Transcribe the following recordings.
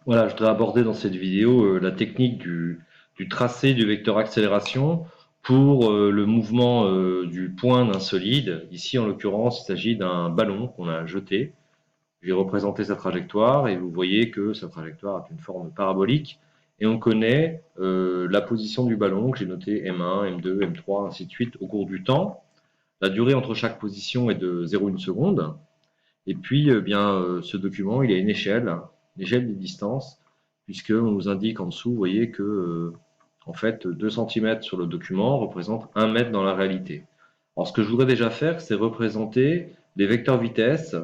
Voilà, je voudrais aborder dans cette vidéo la technique du tracé du vecteur accélération pour le mouvement du point d'un solide. Ici, en l'occurrence, il s'agit d'un ballon qu'on a jeté. J'ai représenté sa trajectoire et vous voyez que sa trajectoire a une forme parabolique. Et on connaît la position du ballon que j'ai noté M1, M2, M3, ainsi de suite au cours du temps. La durée entre chaque position est de 0,1 seconde. Et puis, ce document, il a une échelle des distances, puisqu'on nous indique en dessous, vous voyez que, en fait, 2 centimètres sur le document représentent 1 mètre dans la réalité. Alors, ce que je voudrais déjà faire, c'est représenter les vecteurs vitesse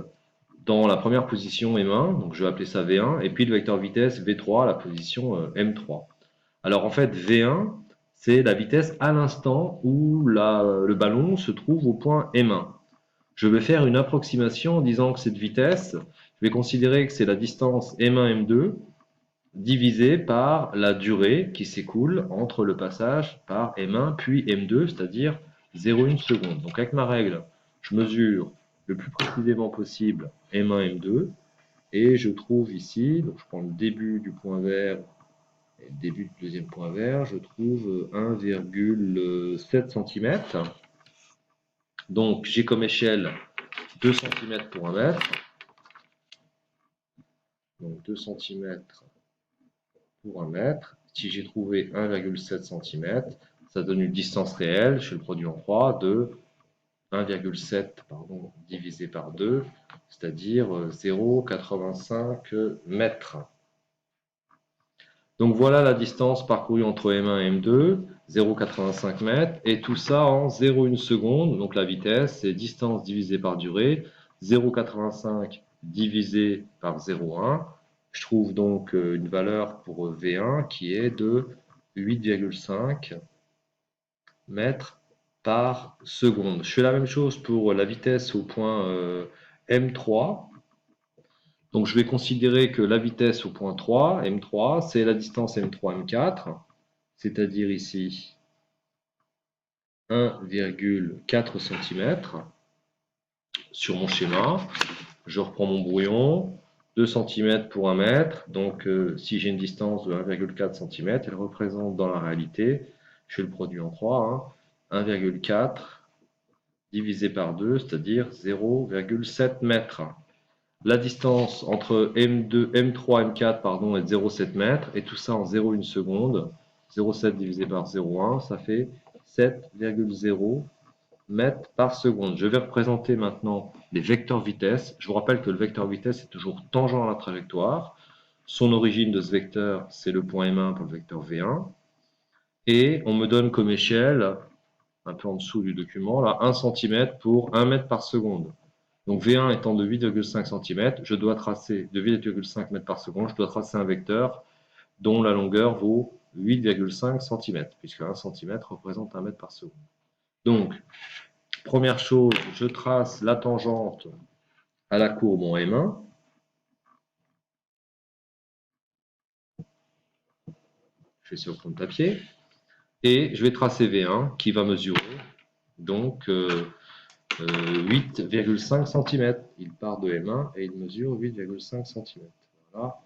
dans la première position M1, donc je vais appeler ça V1, et puis le vecteur vitesse V3 à la position M3. Alors, en fait, V1, c'est la vitesse à l'instant où le ballon se trouve au point M1. Je vais faire une approximation en disant que cette vitesse, je vais considérer que c'est la distance M1, M2 divisée par la durée qui s'écoule entre le passage par M1 puis M2, c'est-à-dire 0,1 seconde. Donc avec ma règle, je mesure le plus précisément possible M1, M2 et je trouve ici, donc je prends le début du point vert et le début du deuxième point vert, je trouve 1,7 cm. Donc j'ai comme échelle 2 cm pour 1 mètre. Donc 2 centimètres pour 1 mètre. Si j'ai trouvé 1,7 cm, ça donne une distance réelle, je le produis en croix, de 1,7 divisé par 2, c'est-à-dire 0,85 mètres. Donc voilà la distance parcourue entre M1 et M2, 0,85 mètres, et tout ça en 0,1 seconde. Donc la vitesse, c'est distance divisée par durée, 0,85 divisé par 0,1. Je trouve donc une valeur pour V1 qui est de 8,5 mètres par seconde. Je fais la même chose pour la vitesse au point M3. Donc je vais considérer que la vitesse au point 3, M3, c'est la distance M3, M4, c'est-à-dire ici 1,4 cm sur mon schéma. Je reprends mon brouillon, 2 cm pour 1 mètre, donc si j'ai une distance de 1,4 cm, elle représente dans la réalité, je fais le produit en croix, 1,4 divisé par 2, c'est-à-dire 0,7 mètres. La distance entre M2, M3, M4 pardon, est de 0,7 mètres et tout ça en 0,1 seconde. 0,7 divisé par 0,1, ça fait 7,0 mètres par seconde. Je vais représenter maintenant les vecteurs vitesse. Je vous rappelle que le vecteur vitesse est toujours tangent à la trajectoire. Son origine de ce vecteur, c'est le point M1 pour le vecteur V1. Et on me donne comme échelle, un peu en dessous du document, là, 1 cm pour 1 mètre par seconde. Donc V1 étant de 8,5 cm, je dois tracer de 8,5 mètres par seconde, je dois tracer un vecteur dont la longueur vaut 8,5 cm, puisque 1 cm représente 1 mètre par seconde. Donc, première chose, je trace la tangente à la courbe en M1. Je fais sur fond de papier. Et je vais tracer V1 qui va mesurer donc 8,5 cm. Il part de M1 et il mesure 8,5 cm. Voilà.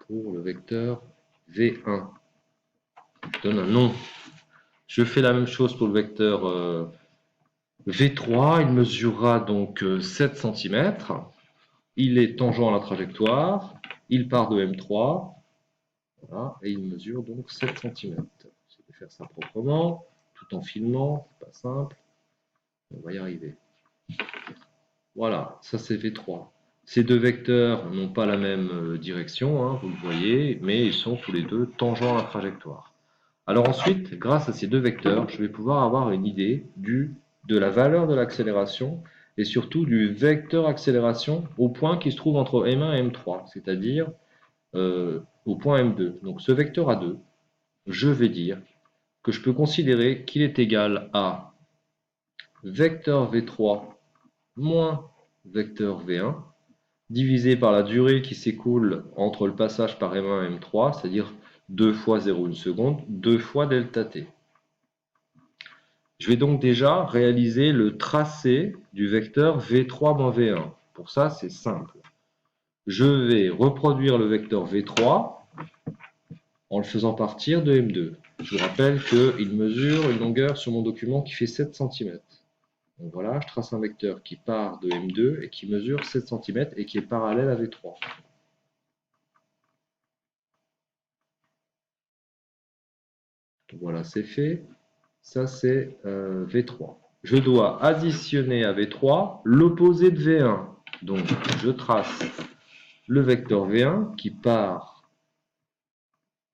Pour le vecteur V1. Je donne un nom. Je fais la même chose pour le vecteur V3. Il mesurera donc 7 cm. Il est tangent à la trajectoire. Il part de M3. Voilà, et il mesure donc 7 cm. Je vais faire ça proprement, tout en filmant. C'est pas simple. On va y arriver. Voilà, ça c'est V3. Ces deux vecteurs n'ont pas la même direction, vous le voyez, mais ils sont tous les deux tangents à la trajectoire. Alors ensuite, grâce à ces deux vecteurs, je vais pouvoir avoir une idée de la valeur de l'accélération et surtout du vecteur accélération au point qui se trouve entre M1 et M3, c'est-à-dire au point M2. Donc ce vecteur A2, je vais dire que je peux considérer qu'il est égal à vecteur V3 moins vecteur V1 divisé par la durée qui s'écoule entre le passage par M1 et M3, c'est-à-dire 2 fois 0,1 seconde, 2 fois delta t. Je vais donc déjà réaliser le tracé du vecteur V3 moins V1. Pour ça, c'est simple. Je vais reproduire le vecteur V3 en le faisant partir de M2. Je vous rappelle qu'il mesure une longueur sur mon document qui fait 7 cm. Donc voilà, je trace un vecteur qui part de M2 et qui mesure 7 cm et qui est parallèle à V3. Voilà, c'est fait. Ça, c'est V3. Je dois additionner à V3 l'opposé de V1. Donc, je trace le vecteur V1 qui part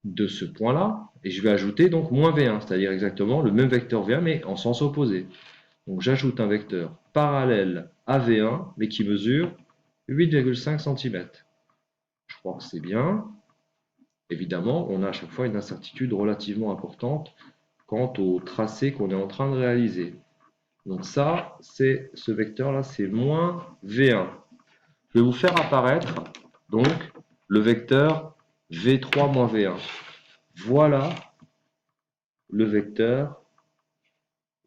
de ce point-là, et je vais ajouter donc moins V1, c'est-à-dire exactement le même vecteur V1, mais en sens opposé. Donc, j'ajoute un vecteur parallèle à V1, mais qui mesure 8,5 cm. Je crois que c'est bien. Évidemment, on a à chaque fois une incertitude relativement importante quant au tracé qu'on est en train de réaliser. Donc ça, c'est ce vecteur-là, c'est moins V1. Je vais vous faire apparaître donc le vecteur V3 moins V1. Voilà le vecteur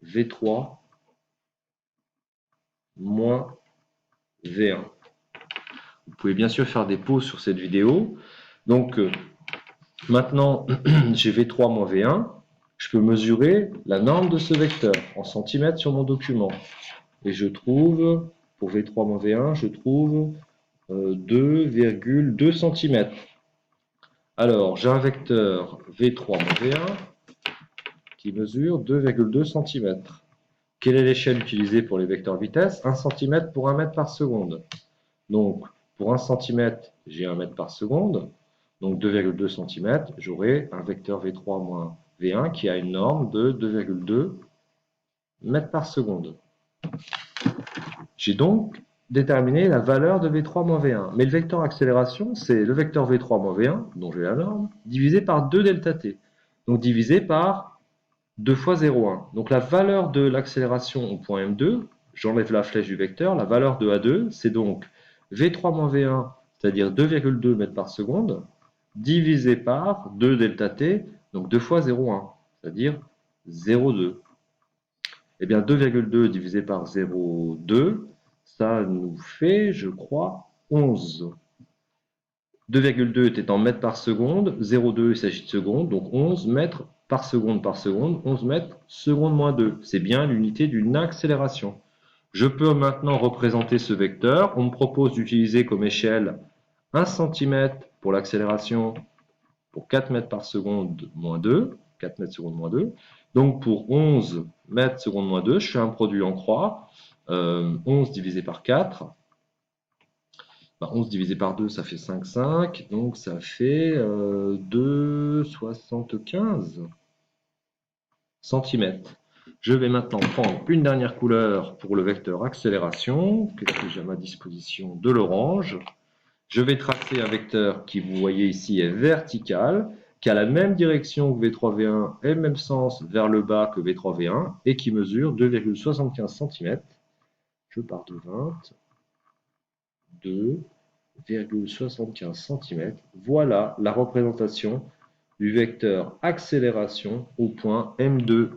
V3 moins V1. Vous pouvez bien sûr faire des pauses sur cette vidéo. Donc maintenant, j'ai V3 moins V1. Je peux mesurer la norme de ce vecteur en centimètres sur mon document. Et je trouve, pour V3 moins V1, je trouve 2,2 cm. Alors, j'ai un vecteur V3 moins V1 qui mesure 2,2 cm. Quelle est l'échelle utilisée pour les vecteurs vitesse? 1 cm pour 1 mètre par seconde. Donc, pour 1 cm, j'ai 1 mètre par seconde. Donc, 2,2 cm, j'aurai un vecteur V3 moins V1 qui a une norme de 2,2 mètres par seconde. J'ai donc déterminé la valeur de V3 moins V1. Mais le vecteur accélération, c'est le vecteur V3 moins V1, dont j'ai la norme, divisé par 2 delta t. Donc divisé par 2 fois 0,1. Donc la valeur de l'accélération au point M2, j'enlève la flèche du vecteur, la valeur de A2, c'est donc V3 moins V1, c'est-à-dire 2,2 mètres par seconde, divisé par 2 delta t, donc 2 fois 0,1, c'est-à-dire 0,2. Eh bien, 2,2 divisé par 0,2, ça nous fait, je crois, 11. 2,2 était en mètres par seconde, 0,2 il s'agit de secondes, donc 11 mètres par seconde, 11 mètres seconde moins 2. C'est bien l'unité d'une accélération. Je peux maintenant représenter ce vecteur. On me propose d'utiliser comme échelle 1 cm pour l'accélération pour 4 mètres par seconde moins 2, 4 mètres seconde moins 2. Donc pour 11 mètres seconde moins 2, je fais un produit en croix. 11 divisé par 4. 11 divisé par 2, ça fait 5,5. Donc ça fait 2,75 cm. Je vais maintenant prendre une dernière couleur pour le vecteur accélération. Qu'est-ce que j'ai à ma disposition? De l'orange. Je vais tracer un vecteur qui, vous voyez ici, est vertical, qui a la même direction que V3V1 et le même sens vers le bas que V3V1 et qui mesure 2,75 cm. Je pars de 20, 2,75 cm. Voilà la représentation du vecteur accélération au point M2